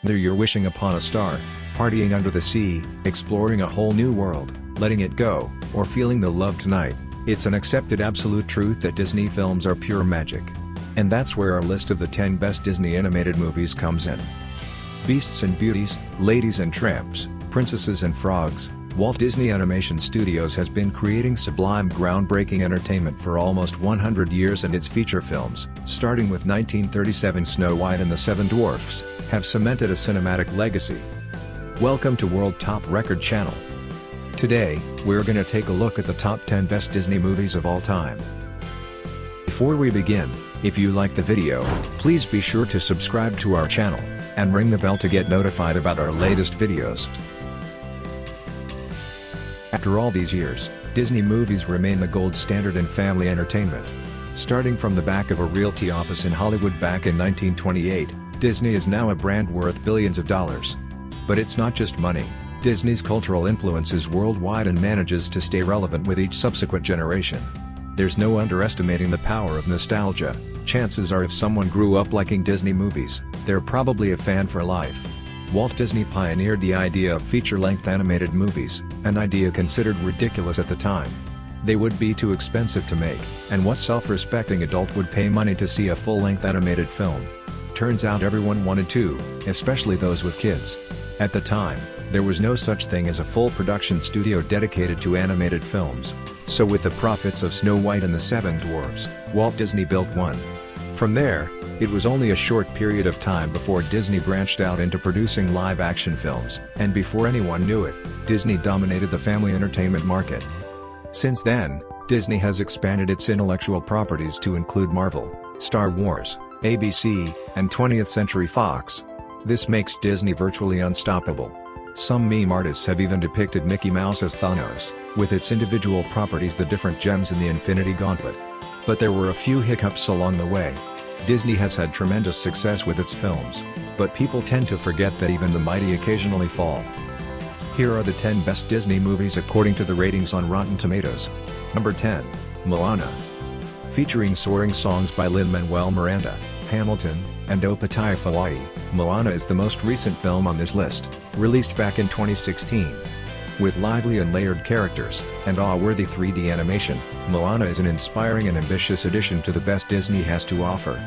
Whether you're wishing upon a star, partying under the sea, exploring a whole new world, letting it go, or feeling the love tonight, it's an accepted absolute truth that Disney films are pure magic. And that's where our list of the 10 best Disney animated movies comes in. Beasts and Beauties, Ladies and Tramps, Princesses and Frogs. Walt Disney Animation Studios has been creating sublime groundbreaking entertainment for almost 100 years, and its feature films, starting with 1937's Snow White and the Seven Dwarfs, have cemented a cinematic legacy. Welcome to World Top Record Channel. Today, we're gonna take a look at the top 10 best Disney movies of all time. Before we begin, if you like the video, please be sure to subscribe to our channel, and ring the bell to get notified about our latest videos. After all these years, Disney movies remain the gold standard in family entertainment. Starting from the back of a realty office in Hollywood back in 1928, Disney is now a brand worth billions of dollars. But it's not just money. Disney's cultural influence is worldwide and manages to stay relevant with each subsequent generation. There's no underestimating the power of nostalgia. Chances are if someone grew up liking Disney movies, they're probably a fan for life. Walt Disney pioneered the idea of feature-length animated movies, an idea considered ridiculous at the time. They would be too expensive to make, and what self-respecting adult would pay money to see a full-length animated film? Turns out everyone wanted to, especially those with kids. At the time, there was no such thing as a full production studio dedicated to animated films. So with the profits of Snow White and the Seven Dwarfs, Walt Disney built one. From there, it was only a short period of time before Disney branched out into producing live-action films, and before anyone knew it, Disney dominated the family entertainment market. Since then, Disney has expanded its intellectual properties to include Marvel, Star Wars, ABC, and 20th Century Fox. This makes Disney virtually unstoppable. Some meme artists have even depicted Mickey Mouse as Thanos, with its individual properties the different gems in the Infinity Gauntlet. But there were a few hiccups along the way. Disney has had tremendous success with its films, but people tend to forget that even the mighty occasionally fall. Here are the 10 best Disney movies according to the ratings on Rotten Tomatoes. Number 10. Moana. Featuring soaring songs by Lin-Manuel Miranda, Hamilton, and Opataya Fawai, Moana is the most recent film on this list, released back in 2016. With lively and layered characters, and awe-worthy 3D animation, Moana is an inspiring and ambitious addition to the best Disney has to offer.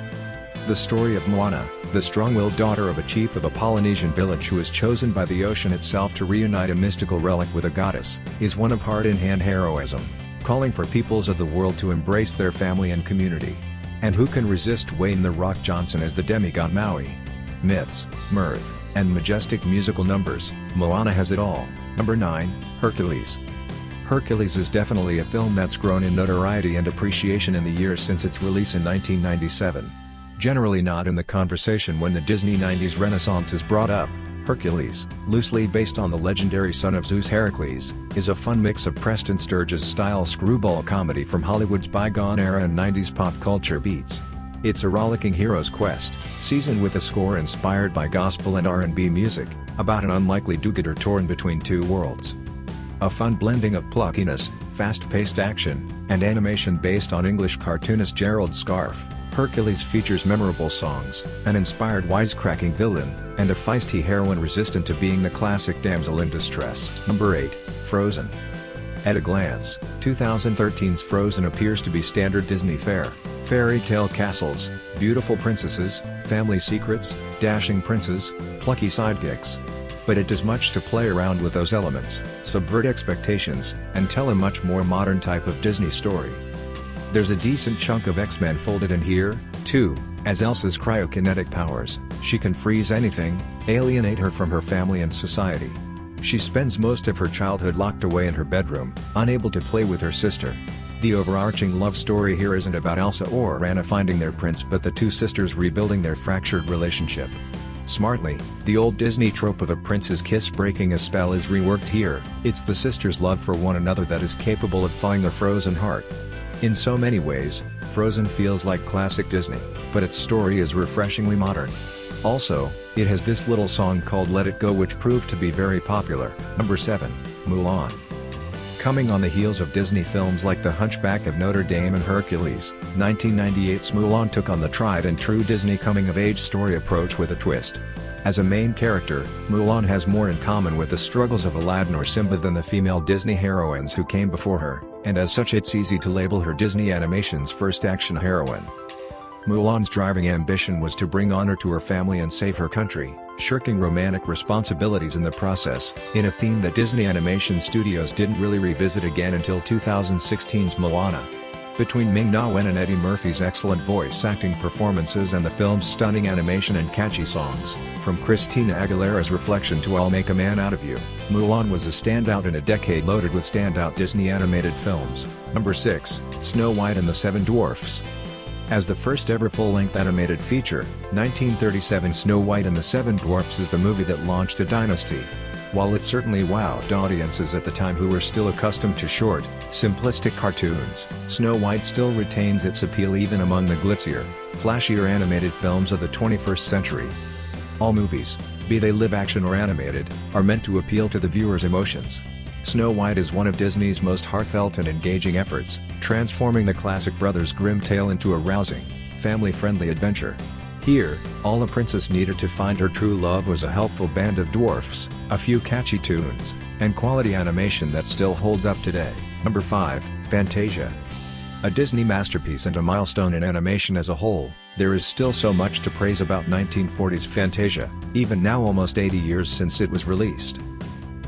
The story of Moana, the strong-willed daughter of a chief of a Polynesian village who is chosen by the ocean itself to reunite a mystical relic with a goddess, is one of heart-in-hand heroism, calling for peoples of the world to embrace their family and community. And who can resist Wayne "The Rock" Johnson as the demigod Maui? Myths, mirth, and majestic musical numbers, Moana has it all. Number 9, Hercules. Hercules is definitely a film that's grown in notoriety and appreciation in the years since its release in 1997. Generally not in the conversation when the Disney 90s Renaissance is brought up, Hercules, loosely based on the legendary son of Zeus Hercules, is a fun mix of Preston Sturges-style screwball comedy from Hollywood's bygone era and 90s pop culture beats. It's a rollicking hero's quest, seasoned with a score inspired by gospel and R&B music, about an unlikely do-gooder torn between two worlds. A fun blending of pluckiness, fast-paced action, and animation based on English cartoonist Gerald Scarfe, Hercules features memorable songs, an inspired wisecracking villain, and a feisty heroine resistant to being the classic damsel in distress. Number 8, Frozen. At a glance, 2013's Frozen appears to be standard Disney fare. Fairy tale castles, beautiful princesses, family secrets, dashing princes, plucky sidekicks. But it does much to play around with those elements, subvert expectations, and tell a much more modern type of Disney story. There's a decent chunk of X-Men folded in here, too, as Elsa's cryokinetic powers, she can freeze anything, alienate her from her family and society. She spends most of her childhood locked away in her bedroom, unable to play with her sister. The overarching love story here isn't about Elsa or Anna finding their prince but the two sisters rebuilding their fractured relationship. Smartly, the old Disney trope of a prince's kiss breaking a spell is reworked here. It's the sisters' love for one another that is capable of thawing the frozen heart. In so many ways, Frozen feels like classic Disney, but its story is refreshingly modern. Also, it has this little song called Let It Go which proved to be very popular. Number 7, Mulan. Coming on the heels of Disney films like The Hunchback of Notre Dame and Hercules, 1998's Mulan took on the tried-and-true Disney coming-of-age story approach with a twist. As a main character, Mulan has more in common with the struggles of Aladdin or Simba than the female Disney heroines who came before her, and as such it's easy to label her Disney Animation's first action heroine. Mulan's driving ambition was to bring honor to her family and save her country, shirking romantic responsibilities in the process, in a theme that Disney Animation Studios didn't really revisit again until 2016's Moana. Between Ming-Na Wen and Eddie Murphy's excellent voice acting performances and the film's stunning animation and catchy songs, from Christina Aguilera's Reflection to I'll Make a Man Out of You, Mulan was a standout in a decade loaded with standout Disney animated films. Number 6, Snow White and the Seven Dwarfs. As the first ever full-length animated feature, 1937 Snow White and the Seven Dwarfs is the movie that launched a dynasty. While it certainly wowed audiences at the time who were still accustomed to short, simplistic cartoons, Snow White still retains its appeal even among the glitzier, flashier animated films of the 21st century. All movies, be they live-action or animated, are meant to appeal to the viewer's emotions. Snow White is one of Disney's most heartfelt and engaging efforts, transforming the classic Brothers Grimm tale into a rousing, family-friendly adventure. Here, all a princess needed to find her true love was a helpful band of dwarfs, a few catchy tunes, and quality animation that still holds up today. Number 5, Fantasia. A Disney masterpiece and a milestone in animation as a whole, there is still so much to praise about 1940s Fantasia, even now almost 80 years since it was released.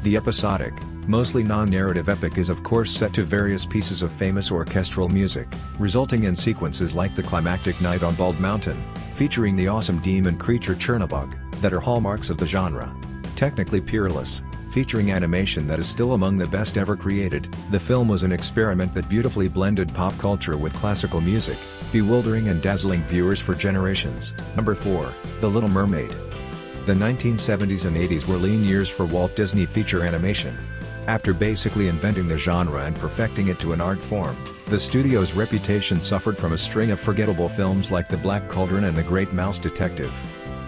The episodic, mostly non-narrative epic is of course set to various pieces of famous orchestral music, resulting in sequences like the climactic Night on Bald Mountain, featuring the awesome demon creature Chernabog, that are hallmarks of the genre. Technically peerless, featuring animation that is still among the best ever created, the film was an experiment that beautifully blended pop culture with classical music, bewildering and dazzling viewers for generations. Number 4, The Little Mermaid. The 1970s and 80s were lean years for Walt Disney feature animation. After basically inventing the genre and perfecting it to an art form, the studio's reputation suffered from a string of forgettable films like The Black Cauldron and The Great Mouse Detective.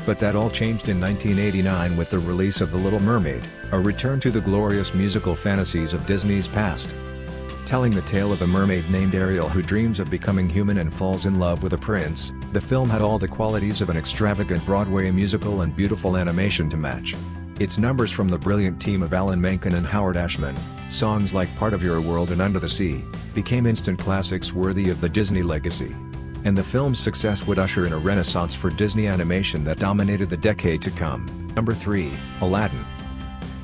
But that all changed in 1989 with the release of The Little Mermaid, a return to the glorious musical fantasies of Disney's past. Telling the tale of a mermaid named Ariel who dreams of becoming human and falls in love with a prince, the film had all the qualities of an extravagant Broadway musical and beautiful animation to match. Its numbers from the brilliant team of Alan Menken and Howard Ashman, songs like Part of Your World and Under the Sea, became instant classics worthy of the Disney legacy. And the film's success would usher in a renaissance for Disney animation that dominated the decade to come. Number 3, Aladdin.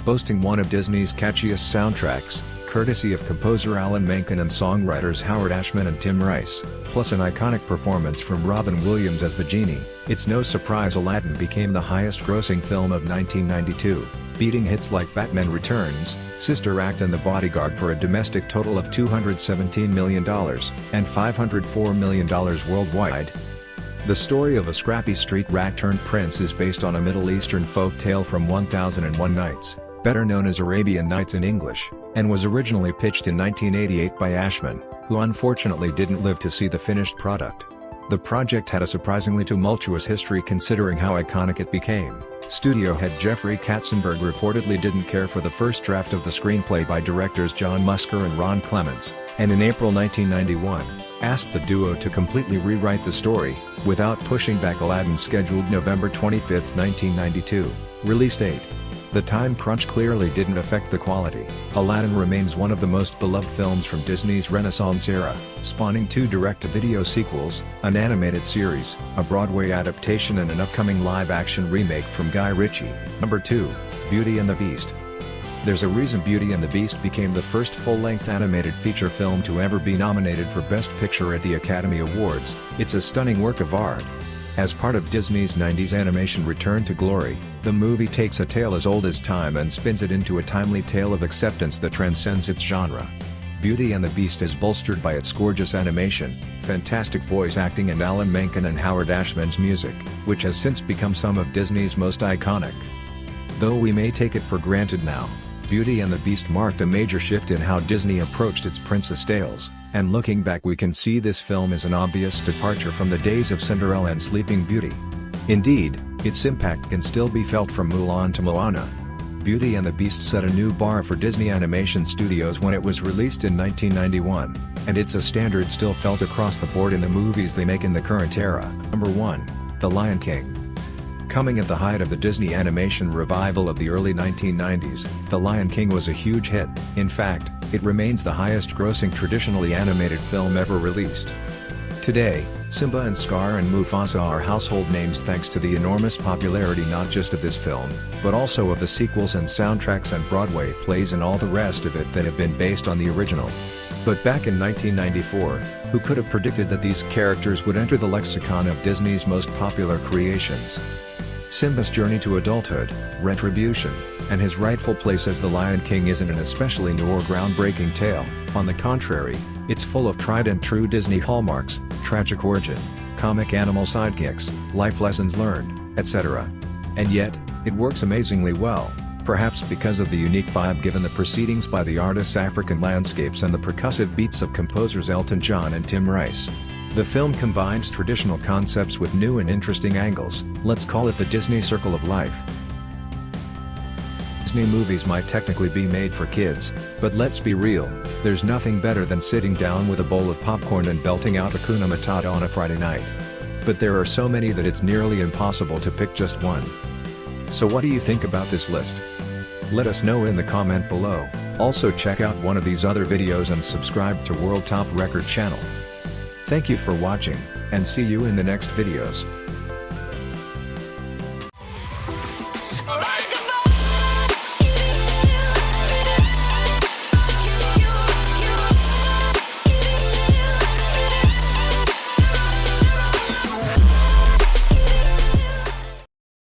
Boasting one of Disney's catchiest soundtracks, courtesy of composer Alan Menken and songwriters Howard Ashman and Tim Rice, plus an iconic performance from Robin Williams as the genie, it's no surprise Aladdin became the highest-grossing film of 1992, beating hits like Batman Returns, Sister Act and The Bodyguard for a domestic total of $217 million, and $504 million worldwide. The story of a scrappy street rat turned prince is based on a Middle Eastern folk tale from 1001 Nights, better known as Arabian Nights in English, and was originally pitched in 1988 by Ashman, who unfortunately didn't live to see the finished product. The project had a surprisingly tumultuous history considering how iconic it became. Studio head Jeffrey Katzenberg reportedly didn't care for the first draft of the screenplay by directors John Musker and Ron Clements, and in April 1991, asked the duo to completely rewrite the story, without pushing back Aladdin's scheduled November 25, 1992, release date. The time crunch clearly didn't affect the quality. Aladdin remains one of the most beloved films from Disney's Renaissance era, spawning 2 direct-to-video sequels, an animated series, a Broadway adaptation and an upcoming live-action remake from Guy Ritchie. Number 2, Beauty and the Beast. There's a reason Beauty and the Beast became the first full-length animated feature film to ever be nominated for Best Picture at the Academy Awards. It's a stunning work of art. As part of Disney's 90s animation return to glory, the movie takes a tale as old as time and spins it into a timely tale of acceptance that transcends its genre. Beauty and the Beast is bolstered by its gorgeous animation, fantastic voice acting and Alan Menken and Howard Ashman's music, which has since become some of Disney's most iconic. Though we may take it for granted now, Beauty and the Beast marked a major shift in how Disney approached its princess tales, and looking back we can see this film is an obvious departure from the days of Cinderella and Sleeping Beauty. Indeed, its impact can still be felt from Mulan to Moana. Beauty and the Beast set a new bar for Disney Animation Studios when it was released in 1991, and it's a standard still felt across the board in the movies they make in the current era. Number 1, The Lion King. Coming at the height of the Disney animation revival of the early 1990s, The Lion King was a huge hit. In fact, it remains the highest-grossing traditionally animated film ever released. Today, Simba and Scar and Mufasa are household names thanks to the enormous popularity not just of this film, but also of the sequels and soundtracks and Broadway plays and all the rest of it that have been based on the original. But back in 1994, who could have predicted that these characters would enter the lexicon of Disney's most popular creations? Simba's journey to adulthood, retribution, and his rightful place as the Lion King isn't an especially new or groundbreaking tale. On the contrary, it's full of tried-and-true Disney hallmarks, tragic origin, comic animal sidekicks, life lessons learned, etc. And yet, it works amazingly well, perhaps because of the unique vibe given the proceedings by the artist's African landscapes and the percussive beats of composers Elton John and Tim Rice. The film combines traditional concepts with new and interesting angles. Let's call it the Disney Circle of Life. Disney movies might technically be made for kids, but let's be real, there's nothing better than sitting down with a bowl of popcorn and belting out Hakuna Matata on a Friday night. But there are so many that it's nearly impossible to pick just one. So what do you think about this list? Let us know in the comment below. Also check out one of these other videos and subscribe to World Top Record channel. Thank you for watching, and see you in the next videos.